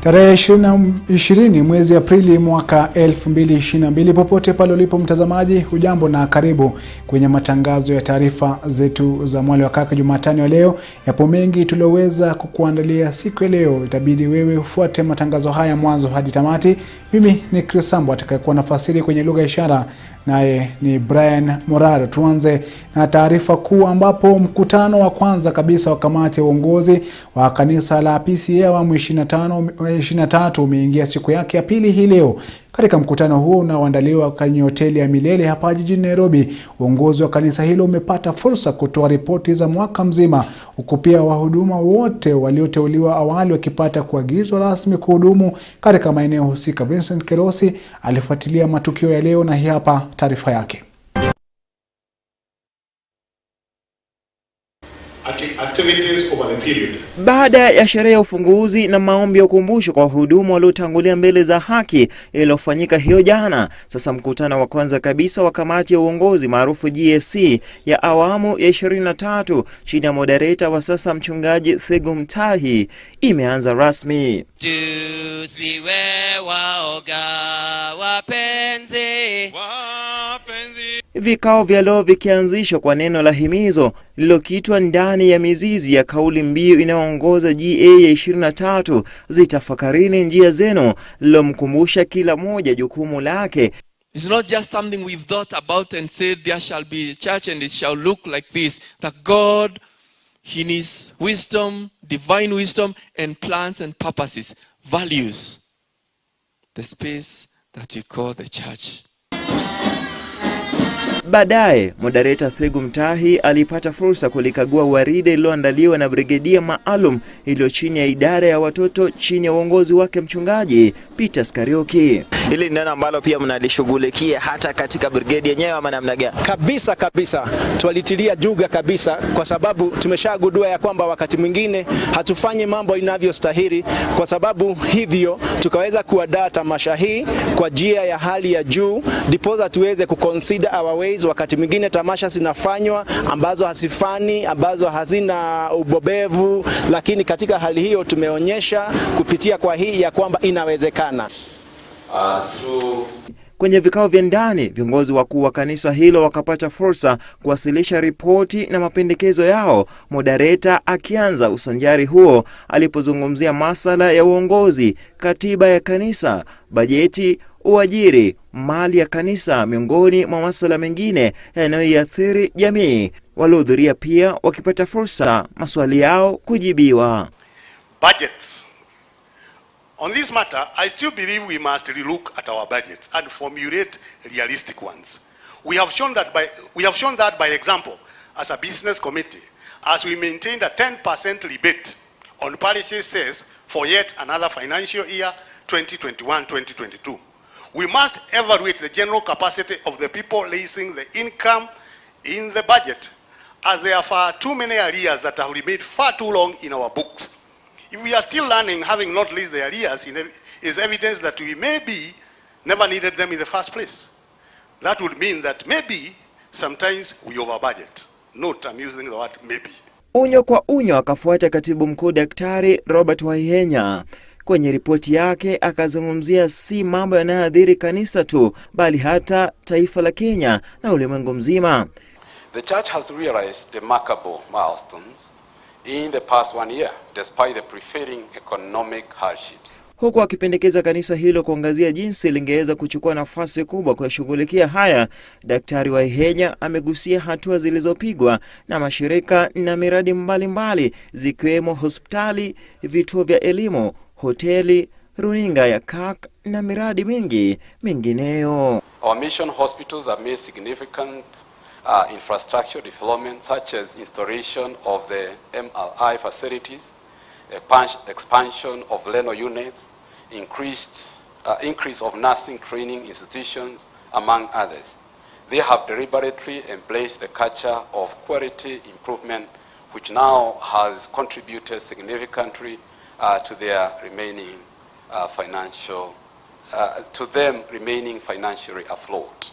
Tarehe 20 mwezi Aprili mwaka 2022, popote pale ulipo mtazamaji, hujambo na karibu kwenye matangazo ya taarifa zetu za Mwale wa Kaka Jumatano ya leo. Yapo mengi tulioweza kukuandalia siku ya leo, itabidi wewe ufuate matangazo haya mwanzo hadi tamati. Mimi ni Kirk Sambu atakayekuwa nafasiri kwenye lugha ya ishara, naye ni Brian Morado. Tuanze na taarifa kuu ambapo mkutano wa kwanza kabisa wa kamati ya uongozi wa kanisa la PCA awamu 23 umeingia siku yake ya pili hii leo. Katika mkutano huo unaoandaliwa kwenye hoteli ya Milele hapa jijini Nairobi, uongozi wa kanisa hilo umepata fursa kutoa ripoti za mwaka mzima, huku pia wahuduma wote walioteuliwa awali wakipata kuagizwa rasmi kuhudumu katika maeneo husika. Vincent Kerosi alifuatilia matukio ya leo na hii hapa taarifa yake. Activities over the period. Baada ya sherehe ya ufunguzi na maombi ya ukumbusho kwa wahudumu waliotangulia mbele za haki iliyofanyika hiyo jana, sasa mkutano wa kwanza kabisa wa kamati ya uongozi maarufu GSC ya awamu ya 23 chini ya moderator wa sasa mchungaji Sambu-20Th imeanza rasmi. Tusiwe waoga wapenzi. Vikao vya leo vikianzishwa kwa neno la himizo lililokitwa ndani ya mizizi ya kauli mbiu inayoongoza GA ya 23, zitafakarini njia zenu, lilomkumbusha kila moja jukumu lake. It's not just something we've thought about and said there shall be a church and it shall look like this. That God, in His wisdom, divine wisdom and plans and purposes, values the space that we call the church. Baadaye, moderator Sambu-20Th alipata fursa kulikagua waride lililoandaliwa na brigedia maalum iliyo chini ya idara ya watoto chini ya uongozi wake mchungaji Peter Karioki. Hili ni neno ambalo pia mnalishughulikia hata katika brigade yenyewe ama namna gani? Kabisa tualitilia juga kabisa, kwa sababu tumeshagundua ya kwamba wakati mwingine hatufanyi mambo inavyostahili. Kwa sababu hivyo tukaweza kuandaa tamasha hii kwa njia ya hali ya juu, diposa tuweze kuconsider our ways. Wakati mwingine tamasha zinafanywa ambazo hasifani, ambazo hazina ubobevu, lakini katika hali hiyo tumeonyesha kupitia kwa hii ya kwamba inawezekana. Kwenye vikao vya ndani, viongozi wakuu wa kanisa hilo wakapata fursa kuwasilisha ripoti na mapendekezo yao, moderator akianza usanjari huo alipozungumzia masuala ya uongozi, katiba ya kanisa, bajeti, uajiri, mali ya kanisa, miongoni mwa masuala mengine yanayoathiri jamii. Waliohudhuria pia wakipata fursa maswali yao kujibiwa. Budgets. On this matter, I still believe we must relook at our budgets and formulate realistic ones. We have shown that by example as a business committee, as we maintained a 10% rebate on parish sales for yet another financial year 2021-2022. We must evaluate the general capacity of the people raising the income in the budget, as there are far too many arrears that have remained far too long in our books. If we are still learning, having not raised the arrears, is evidence that we maybe never needed them in the first place. That would mean that maybe sometimes we over budget. Note, I'm using the word maybe. Unyo kwa unyo akafuata katibu mkuu Daktari Robert Waihenya. Kwenye ripoti yake akazungumzia si mambo yanayoathiri kanisa tu, bali hata taifa la Kenya na ulimwengu mzima. The church has realized remarkable milestones in the past 1 year, despite the prevailing economic hardships. Huku akipendekeza kanisa hilo kuangazia jinsi lingeweza kuchukua nafasi kubwa kwa kushughulikia haya, Daktari Waihenya amegusia hatua zilizopigwa na mashirika na miradi mbalimbali, zikiwemo hospitali, vituo vya elimu, hoteli, runinga ya Kirk na miradi mingi mingineyo. Our mission hospitals have made significant infrastructure development, such as installation of the MRI facilities, expansion of renal units, increase of nursing training institutions, among others. They have deliberately embraced the culture of quality improvement, which now has contributed significantly to their remaining financially afloat.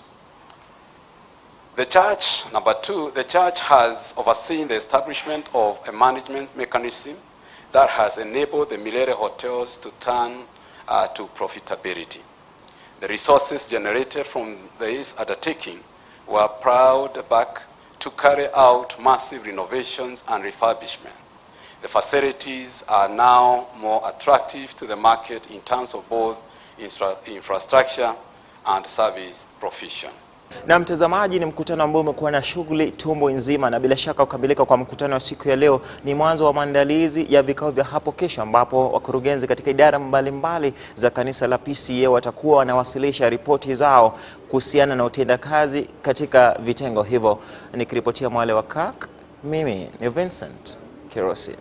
The church, number two, the church has overseen the establishment of a management mechanism that has enabled the Mwale hotels to turn to profitability. The resources generated from this undertaking were plowed back to carry out massive renovations and refurbishment. The facilities are now more attractive to the market in terms of both infrastructure and service provision. Na mtazamaji, ni mkutano ambao umekuwa na shughuli tumbo nzima, na bila shaka kukamilika kwa mkutano wa siku ya leo ni mwanzo wa maandalizi ya vikao vya hapo kesho, ambapo wakurugenzi katika idara mbalimbali za kanisa la PCEA watakuwa wanawasilisha ripoti zao kuhusiana na utendakazi katika vitengo hivyo. Nikiripotia Mwale wa Kirk, mimi ni Vincent Kirosi.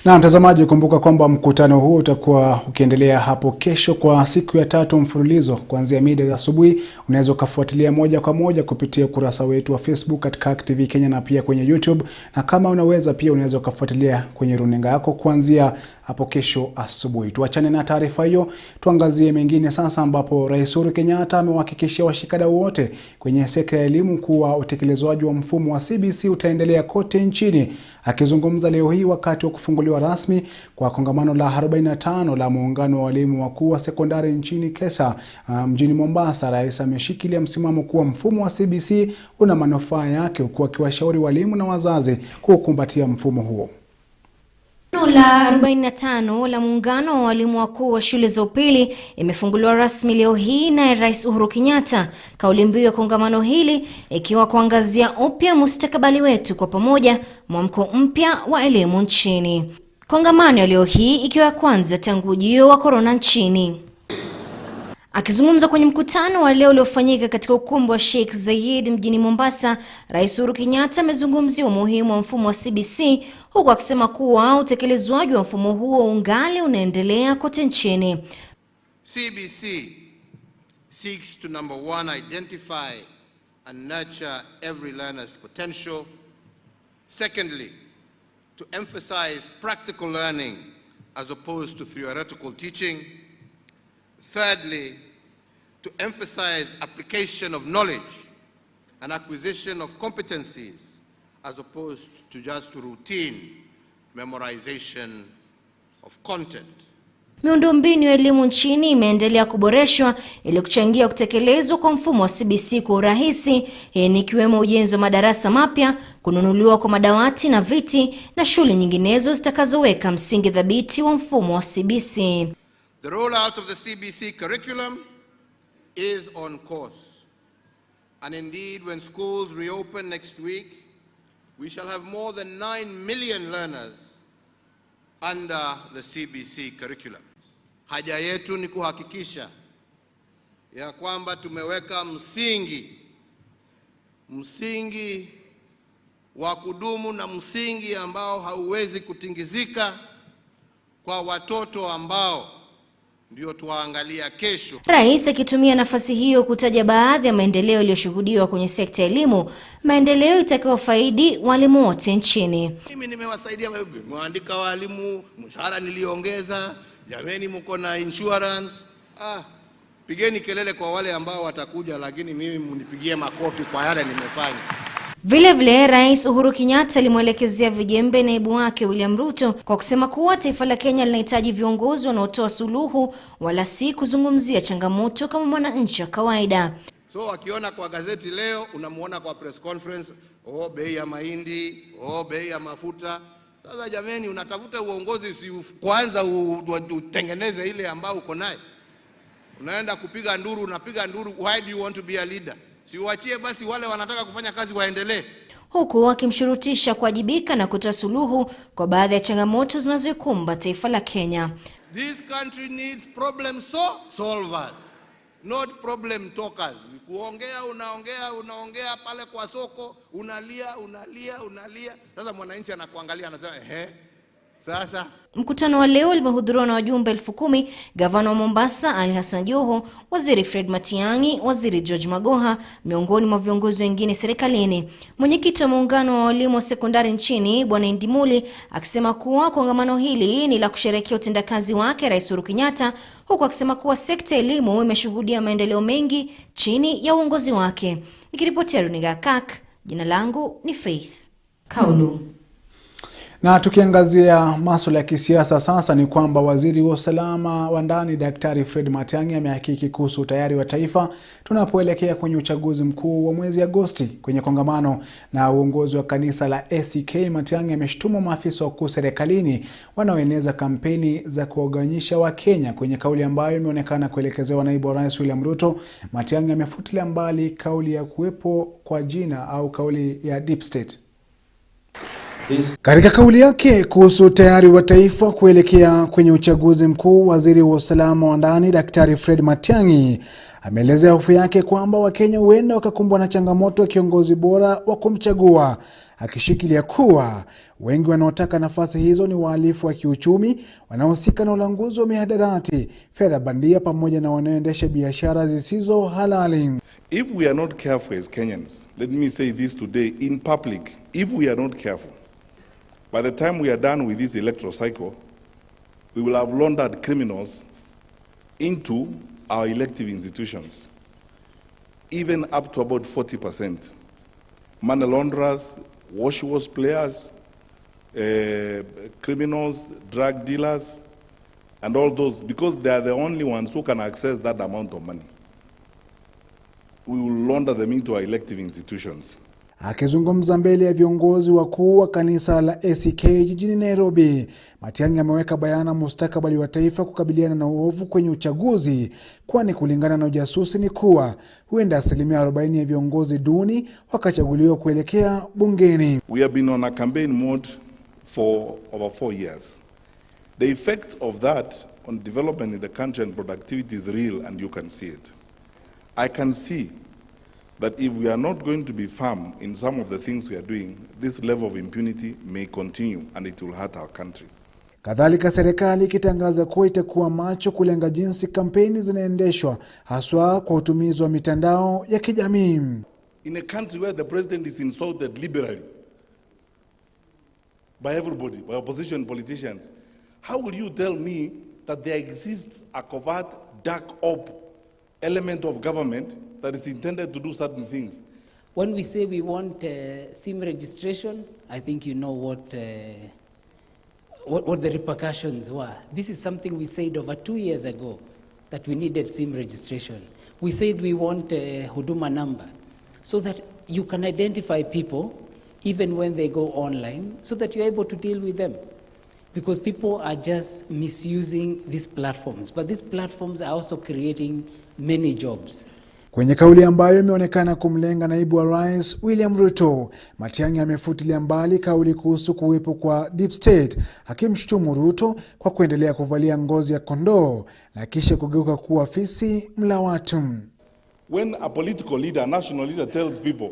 Na mtazamaji, kumbuka kwamba mkutano huu utakuwa ukiendelea hapo kesho kwa siku ya 3 mfululizo kuanzia mida ya asubuhi. Unaweza kufuatilia moja kwa moja kupitia ukurasa wetu wa Facebook katika TV Kenya na pia kwenye YouTube, na kama unaweza pia unaweza kufuatilia kwenye runinga yako kuanzia hapo kesho asubuhi. Tuachane na taarifa hiyo, tuangazie mengine sasa, ambapo Rais Uhuru Kenyatta amewahakikishia washikadau wote kwenye sekta ya elimu kuwa utekelezwaji wa mfumo wa CBC utaendelea kote nchini. Akizungumza leo hii wakati wa kufunguliwa rasmi kwa kongamano la 45 la muungano wa walimu wakuu wa sekondari nchini KESA mjini Mombasa, Rais ameshikilia msimamo kuwa mfumo wa CBC una manufaa yake, huku akiwashauri walimu na wazazi kukumbatia mfumo huo. La 45 la muungano wa walimu wakuu wa shule za upili imefunguliwa rasmi leo hii na Rais Uhuru Kenyatta. Kauli mbiu ya kongamano hili ikiwa kuangazia upya mustakabali wetu kwa pamoja, mwamko mpya wa elimu nchini. Kongamano ya leo hii ikiwa ya kwanza tangu ujio wa corona nchini. Akizungumza kwenye mkutano wa leo uliofanyika katika ukumbi wa Sheikh Zayed mjini Mombasa, Rais Uhuru Kenyatta amezungumzia umuhimu wa mfumo wa CBC, huku akisema kuwa utekelezwaji wa mfumo huo ungali unaendelea kote nchini. CBC seeks to number 1, identify and nurture every learner's potential. Secondly, to emphasize practical learning as opposed to theoretical teaching. Thirdly, to emphasize application of knowledge and acquisition of competencies as opposed to just routine memorization of content. Miundombinu ya elimu nchini imeendelea kuboreshwa ili kuchangia kutekelezwa kwa mfumo wa CBC kwa urahisi, ikiwemo ujenzi wa madarasa mapya, kununuliwa kwa madawati na viti na shule nyinginezo zitakazoweka msingi thabiti wa mfumo wa CBC. The rollout of the CBC curriculum is on course. And indeed, when schools reopen next week, we shall have more than 9 million learners under the CBC curriculum. Haja yetu ni kuhakikisha ya kwamba tumeweka msingi wa kudumu na msingi ambao hauwezi kutingizika kwa watoto ambao ndio tuangalia kesho. Rais akitumia nafasi hiyo kutaja baadhi ya maendeleo yaliyoshuhudiwa kwenye sekta ya elimu, maendeleo itakayofaidi walimu wote nchini. Mimi nimewasaidia, nimeandika walimu, mshahara niliongeza, jameni mko na insurance. Pigeni kelele kwa wale ambao watakuja, lakini mimi mnipigie makofi kwa yale nimefanya. Vile vile Rais Uhuru Kenyatta alimwelekezea vijembe naibu wake William Ruto kwa kusema kuwa taifa la Kenya linahitaji viongozi wanaotoa suluhu wala si kuzungumzia changamoto kama mwananchi wa kawaida. So akiona kwa gazeti leo, unamuona kwa press conference, bei ya mahindi, bei ya mafuta. Sasa jameni, unatafuta uongozi, si kwanza utengeneze ile ambao uko naye. Unaenda kupiga nduru, unapiga nduru, why do you want to be a leader? Si uachie basi wale wanataka kufanya kazi waendelee. Huku akimshurutisha kuwajibika na kutoa suluhu kwa baadhi ya changamoto zinazoikumba taifa la Kenya. This country needs problem solvers, not problem talkers. Kuongea unaongea pale kwa soko, unalia. Sasa mwananchi anakuangalia anasema sasa. Mkutano wa leo limehudhuriwa na wajumbe 10,000, Gavana wa Mombasa Ali Hassan Joho, Waziri Fred Matiang'i, Waziri George Magoha, miongoni mwa viongozi wengine serikalini. Mwenyekiti wa muungano wa walimu wa sekondari nchini Bwana Ndimuli akisema kuwa kongamano hili ni la kusherehekea utendakazi wake Rais Uhuru Kenyatta, huku akisema kuwa sekta ya elimu imeshuhudia maendeleo mengi chini ya uongozi wake. Nikiripotia runinga Kirk, jina langu ni Faith Kaulu. Na tukiangazia masuala ya kisiasa sasa, ni kwamba waziri wa usalama wa ndani Daktari Fred Matiang'i amehakiki kuhusu utayari wa taifa tunapoelekea kwenye uchaguzi mkuu wa mwezi Agosti. Kwenye kongamano na uongozi wa kanisa la ACK, Matiang'i ameshtumu maafisa wakuu serikalini wanaoeneza kampeni za kuwagawanyisha Wakenya. Kwenye kauli ambayo imeonekana kuelekezewa naibu wa rais William Ruto, Matiang'i amefutilia mbali kauli ya kuwepo kwa jina au kauli ya deep state. Katika kauli yake kuhusu tayari wa taifa kuelekea kwenye uchaguzi mkuu, waziri wa usalama wa ndani Daktari Fred Matiang'i ameelezea hofu yake kwamba Wakenya huenda wakakumbwa na changamoto ya kiongozi bora wa kumchagua, akishikilia kuwa wengi wanaotaka nafasi hizo ni wahalifu wa kiuchumi, wanaohusika na ulanguzi wa mihadarati, fedha bandia pamoja na wanaoendesha biashara zisizo halali. If we are not careful as Kenyans, let me say this today in public, if we are not careful, by the time we are done with this electoral cycle, we will have laundered criminals into our elective institutions, even up to about 40%. Money launderers, wash players, criminals, drug dealers, and all those, because they are the only ones who can access that amount of money. We will launder them into our elective institutions. Akizungumza mbele ya viongozi wakuu wa kanisa la ACK jijini Nairobi, Matiang'i ameweka bayana mustakabali wa taifa kukabiliana na uovu kwenye uchaguzi, kwani kulingana na ujasusi ni kuwa huenda 40% ya viongozi duni wakachaguliwa kuelekea bungeni. We have been on a campaign mode for over 4 years. The effect of that on development in the country and productivity is real, and you can see it. I can see that if we are not going to be firm in some of the things we are doing, this level of impunity may continue and it will hurt our country. Kadhalika, serikali ikitangaza kuwa itakuwa macho kulenga jinsi kampeni zinaendeshwa, haswa kwa utumizi wa mitandao ya kijamii. In a country where the president is insulted liberally by everybody, by opposition politicians, how will you tell me that there exists a covert, dark op element of government that is intended to do certain things? When we say we want SIM registration, I think you know what the repercussions were. This is something we said over 2 years ago, that we needed SIM registration. We said we want a Huduma number, so that you can identify people even when they go online, so that you're able to deal with them. Because people are just misusing these platforms, but these platforms are also creating many jobs. Kwenye kauli ambayo imeonekana kumlenga naibu wa rais William Ruto, Matiang'i amefutilia mbali kauli kuhusu kuwepo kwa deep state, akimshutumu Ruto kwa kuendelea kuvalia ngozi ya kondoo na kisha kugeuka kuwa fisi mla watu. When a political leader, a national leader tells people,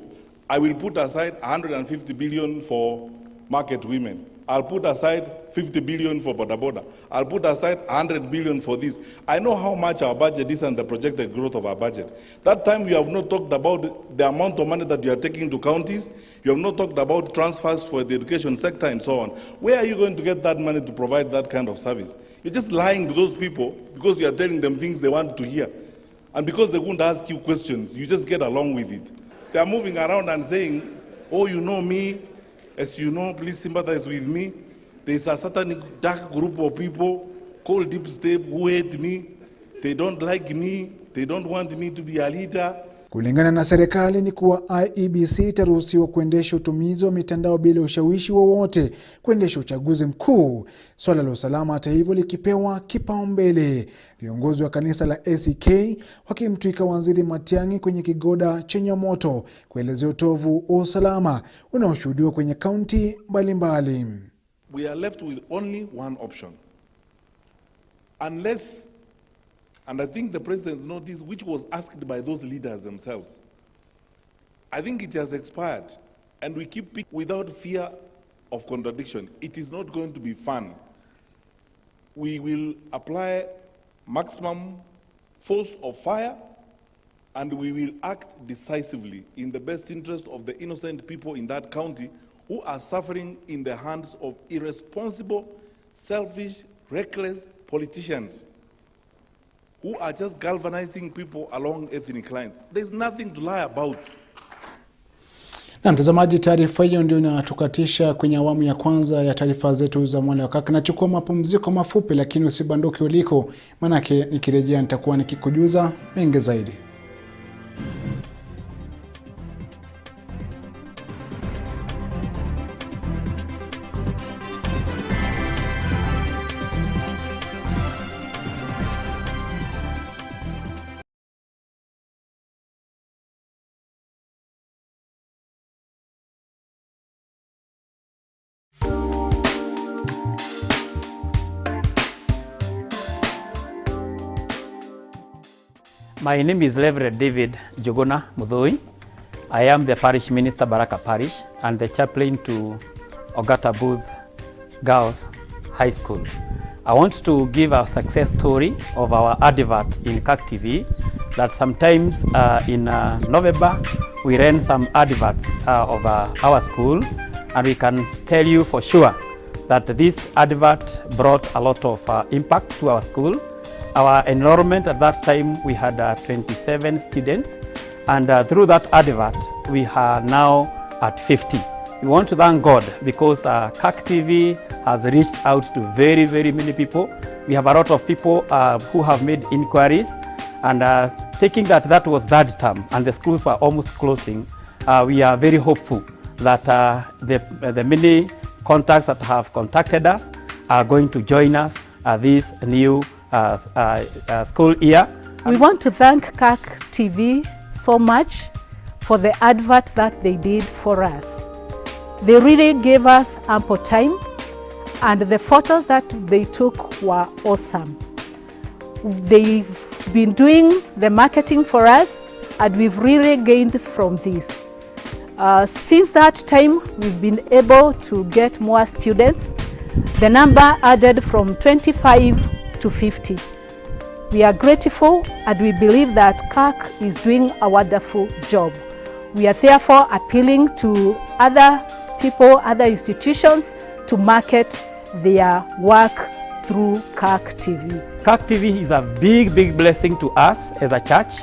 I will put aside 150 billion for market women, I'll put aside 50 billion for boda boda, I'll put aside 100 billion for this. I know how much our budget is and the projected growth of our budget. That time you have not talked about the amount of money that you are taking to counties. You have not talked about transfers for the education sector and so on. Where are you going to get that money to provide that kind of service? You're just lying to those people because you are telling them things they want to hear. And because they won't ask you questions, you just get along with it. They are moving around and saying, oh, you know me, as you know, please sympathize with me. There is a certain dark group of people called Deep State who hate me. They don't like me. They don't want me to be a leader. Kulingana na serikali ni kuwa IEBC itaruhusiwa kuendesha utumizi wa mitandao bila ushawishi wowote kuendesha uchaguzi mkuu. Swala la usalama hata hivyo likipewa kipaumbele. Viongozi wa kanisa la ACK wakimtwika waziri Matiang'i kwenye kigoda chenye moto kuelezea utovu wa usalama unaoshuhudiwa kwenye kaunti mbalimbali. We are left with only one option. Unless, and I think the president noticed, which was asked by those leaders themselves, I think it has expired, and we keep picking without fear of contradiction. It is not going to be fun. We will apply maximum force of fire, and we will act decisively in the best interest of the innocent people in that county who are suffering in the hands of irresponsible, selfish, reckless politicians who are just galvanizing people along ethnic lines. There's nothing to lie about. Na mtazamaji, taarifa hiyo ndio inatukatisha kwenye awamu ya kwanza ya taarifa zetu za Mwale wa Kaka. Nachukua mapumziko mafupi, lakini usibanduke uliko, manake nikirejea nitakuwa nikikujuza mengi zaidi. My name is Reverend David Jogona Mudhui. I am the parish minister, Baraka Parish, and the chaplain to Ogata Booth Girls High School. I want to give a success story of our advert in Kirk TV that sometimes in November we ran some adverts of our school, and we can tell you for sure that this advert brought a lot of impact to our school. Our enrollment at that time, we had 27 students, and through that advert, we are now at 50. We want to thank God because Kirk TV has reached out to very, very many people. We have a lot of people who have made inquiries, and taking that was third term and the schools were almost closing, we are very hopeful that the many contacts that have contacted us are going to join us this new school year. We want to thank Kirk TV so much for the advert that they did for us. They really gave us ample time, and the photos that they took were awesome. They've been doing the marketing for us, and we've really gained from this. Since that time, we've been able to get more students. The number added from 25 to 50. We are grateful, and we believe that Kirk is doing a wonderful job. We are therefore appealing to other people, other institutions to market their work through Kirk TV. Kirk TV is a big, big blessing to us as a church,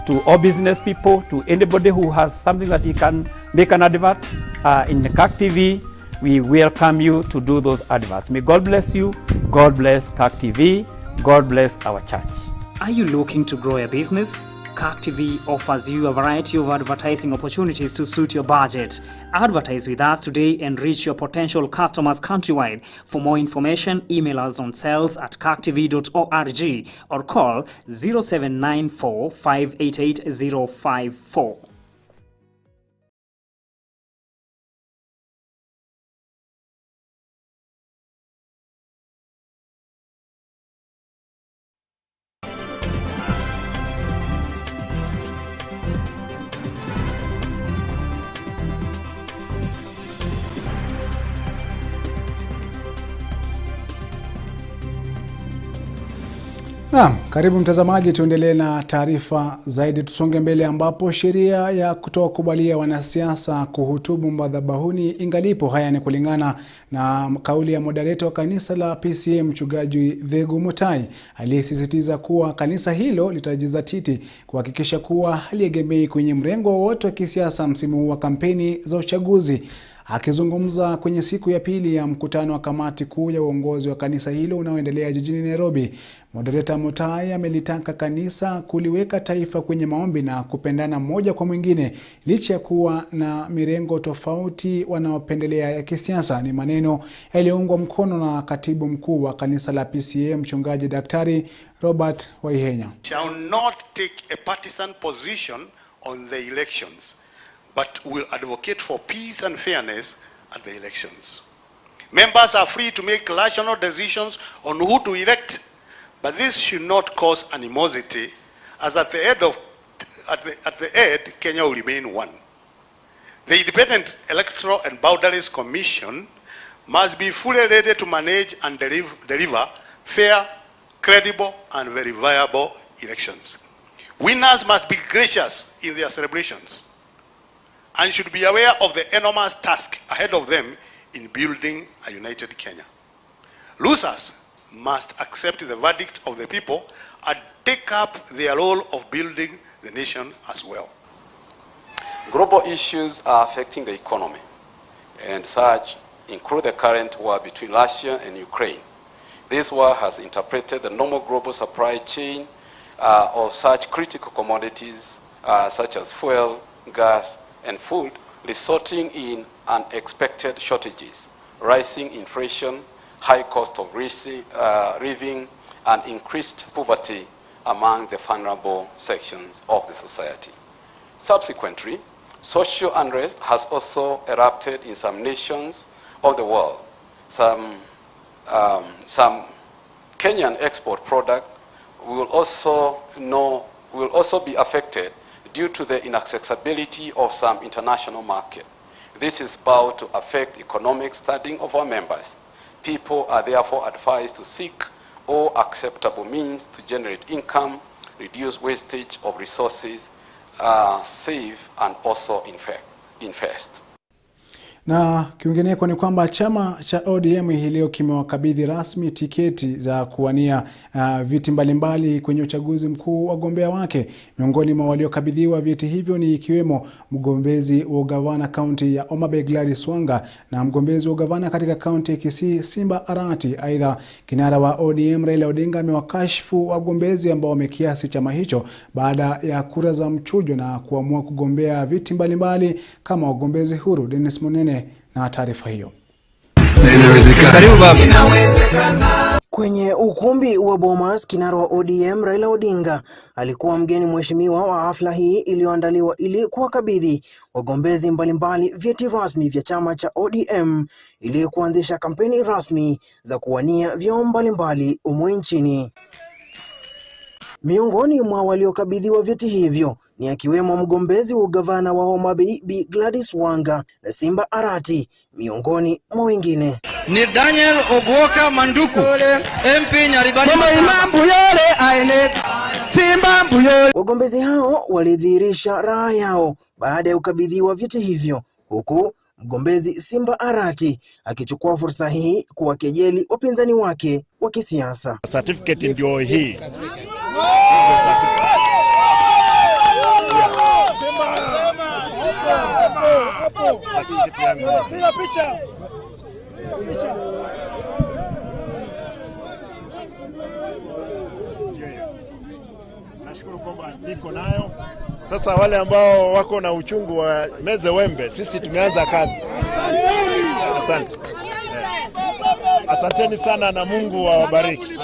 to all business people, to anybody who has something that he can make an advert in the Kirk TV. We welcome you to do those adverts. May God bless you. God bless Kirk TV. God bless our church. Are you looking to grow a business? Kirk TV offers you a variety of advertising opportunities to suit your budget. Advertise with us today and reach your potential customers countrywide. For more information, email us on sales@kirktv.org or call 0794 588 054. Naam, karibu mtazamaji, tuendelee na taarifa zaidi. Tusonge mbele ambapo sheria ya kutokubalia wanasiasa kuhutubu madhabahuni ingalipo. Haya ni kulingana na kauli ya moderator wa kanisa la PCA Mchungaji Thegu Mutai, aliyesisitiza kuwa kanisa hilo litajizatiti kuhakikisha kuwa haliegemei kwenye mrengo wowote wa kisiasa msimu huu wa kampeni za uchaguzi. Akizungumza kwenye siku ya pili ya mkutano wa kamati kuu ya uongozi wa kanisa hilo unaoendelea jijini Nairobi, moderator Mutai amelitaka kanisa kuliweka taifa kwenye maombi na kupendana mmoja kwa mwingine licha ya kuwa na mirengo tofauti wanaopendelea ya kisiasa. Ni maneno yaliyoungwa mkono na katibu mkuu wa kanisa la PCA Mchungaji Daktari Robert Waihenya. Shall not take a partisan position on the elections, but will advocate for peace and fairness at the elections. Members are free to make rational decisions on who to elect, but this should not cause animosity, as at the end, Kenya will remain one. The Independent Electoral and Boundaries Commission must be fully ready to manage and deliver fair, credible, and verifiable elections. Winners must be gracious in their celebrations and should be aware of the enormous task ahead of them in building a united Kenya. Losers must accept the verdict of the people and take up their role of building the nation as well. Global issues are affecting the economy, and such include the current war between Russia and Ukraine. This war has interrupted the normal global supply chain of such critical commodities such as fuel, gas, and food, resulting in unexpected shortages, rising inflation, high cost of living, and increased poverty among the vulnerable sections of the society. Subsequently, social unrest has also erupted in some nations of the world. Some Kenyan export product will also be affected due to the inaccessibility of some international market. This is bound to affect economic standing of our members. People are therefore advised to seek all acceptable means to generate income, reduce wastage of resources, save and also invest. Na kiungeneko ni kwamba chama cha ODM hii leo kimewakabidhi rasmi tiketi za kuwania viti mbalimbali kwenye uchaguzi mkuu wa wagombea wake. Miongoni mwa waliokabidhiwa viti hivyo ni ikiwemo mgombezi wa ugavana kaunti ya Homa Bay Gladys Wanga na mgombezi wa ugavana katika kaunti ya Kisii Simba Arati. Aidha, kinara wa ODM Raila Odinga amewakashifu wagombezi ambao wamekiasi chama hicho baada ya kura za mchujo na kuamua kugombea viti mbalimbali kama wagombezi huru. Dennis Munene na taarifa hiyo. Kwenye ukumbi wa Bomas, kinara wa ODM Raila Odinga alikuwa mgeni mheshimiwa wa hafla hii iliyoandaliwa ili kuwakabidhi wagombezi mbalimbali vyeti rasmi vya chama cha ODM ili kuanzisha kampeni rasmi za kuwania vyeo mbalimbali humu nchini. Miongoni mwa waliokabidhiwa vyeti hivyo ni akiwemo mgombezi wa ugavana wa Homa Bay Bi Gladys Wanga na Simba Arati miongoni mwa wengine. Ni Daniel Ogwoka Manduku MP Nyaribani Simba Mbuyole. Wagombezi hao walidhihirisha raha yao baada ya kukabidhiwa vyeti hivyo, huku mgombezi Simba Arati akichukua fursa hii kuwakejeli wapinzani wake wa kisiasa. Certificate ndio hii. Nashukuru kwamba niko nayo. Sasa wale ambao wako na uchungu wa meze wembe, sisi tumeanza kazi. Asante. Asanteni sana na Mungu awabariki.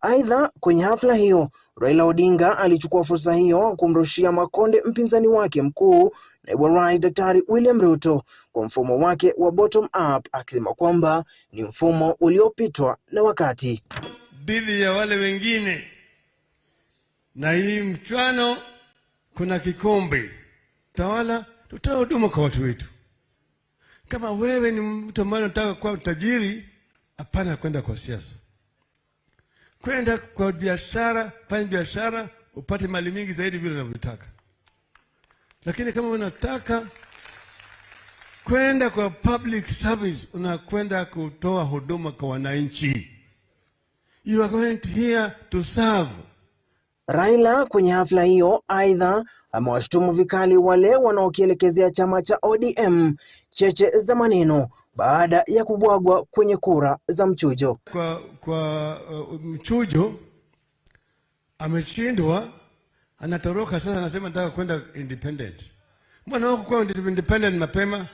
Aidha, kwenye hafla hiyo Raila Odinga alichukua fursa hiyo kumrushia makonde mpinzani wake mkuu naibu rais Daktari William Ruto kwa mfumo wake wa bottom up, akisema kwamba ni mfumo uliopitwa na wakati. Dhidi ya wale wengine, na hii mchwano kuna kikombe tawala, tutoa huduma kwa watu wetu. Kama wewe ni mtu ambaye unataka kuwa tajiri, hapana kwenda kwa siasa. Kwenda kwa biashara, fanya biashara upate mali mingi zaidi vile unavyotaka. Lakini kama unataka kwenda kwa public service, unakwenda kutoa huduma kwa wananchi. You are going here to serve. Raila kwenye hafla hiyo aidha amewashtumu vikali wale wanaokielekezea chama cha ODM cheche za maneno baada ya kubwagwa kwenye kura za mchujo. Kwa mchujo ameshindwa, anatoroka sasa, anasema nataka kwenda independent. Mbona wako kwa independent mapema?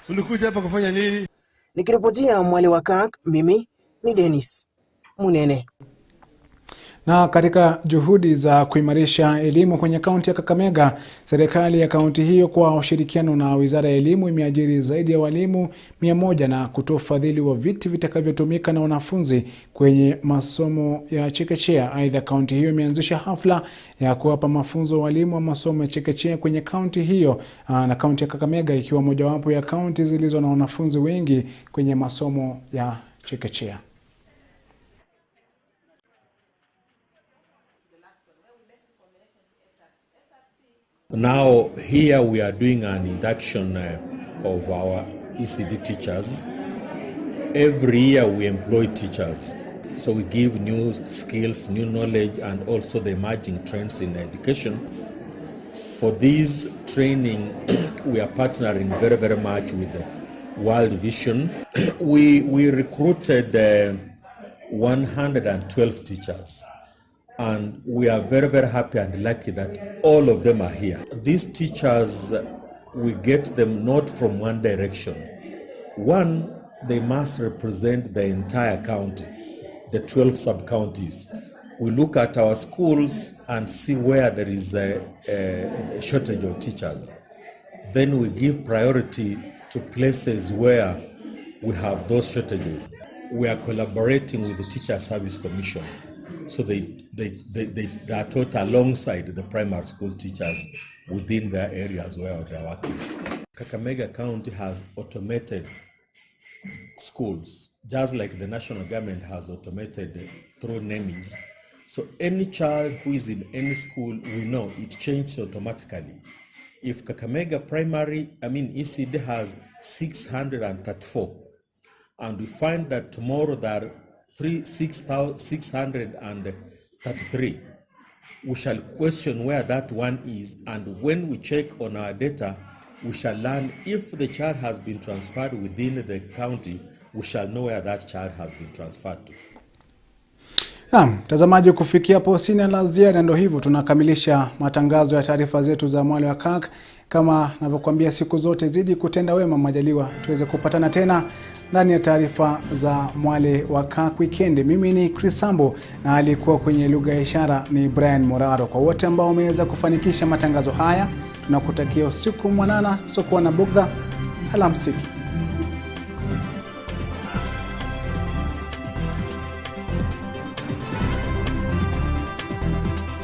Ulikuja hapa kufanya nini? Nikiripotia Mwale wa Kirk, mimi ni Dennis Munene. Na katika juhudi za kuimarisha elimu kwenye kaunti ya Kakamega, serikali ya kaunti hiyo kwa ushirikiano na Wizara ya Elimu imeajiri zaidi ya walimu 100 na kutoa ufadhili wa viti vitakavyotumika na wanafunzi kwenye masomo ya chekechea. Aidha, kaunti hiyo imeanzisha hafla ya kuwapa mafunzo walimu wa masomo ya chekechea kwenye kaunti hiyo, na kaunti ya Kakamega ikiwa mojawapo ya kaunti zilizo na wanafunzi wengi kwenye masomo ya chekechea. Now here we are doing an induction of our ECD teachers. Every year we employ teachers. So we give new skills, new knowledge, and also the emerging trends in education For this training, we are partnering very, very much with World Vision. We recruited 112 teachers, and we are very, very happy and lucky that all of them are here. These teachers, we get them not from one direction. One, they must represent the entire county, the 12 sub-counties. We look at our schools and see where there is a shortage of teachers. Then we give priority to places where we have those shortages. We are collaborating with the Teacher Service Commission, so they are taught alongside the primary school teachers within their areas where they are working. Kakamega County has automated schools, just like the national government has automated through NEMIS. So any child who is in any school, we know it changes automatically. If Kakamega ECD has 634, and we find that tomorrow there are 633, we shall question where that one is, and when we check on our data, we shall learn if the child has been transferred within the county, we shall know where that child has been transferred to. Naam, mtazamaji, kufikia hapo sina la ziada. Ndio hivyo tunakamilisha matangazo ya taarifa zetu za Mwale wa Kirk. Kama ninavyokuambia, siku zote zidi kutenda wema, majaliwa tuweze kupatana tena ndani ya taarifa za Mwale wa Kirk weekend. Mimi ni Chris Sambu na alikuwa kwenye lugha ya ishara ni Brian Moraro. Kwa wote ambao wameweza kufanikisha matangazo haya, tunakutakia usiku mwanana, sokuwa na bugdha. Alamsiki.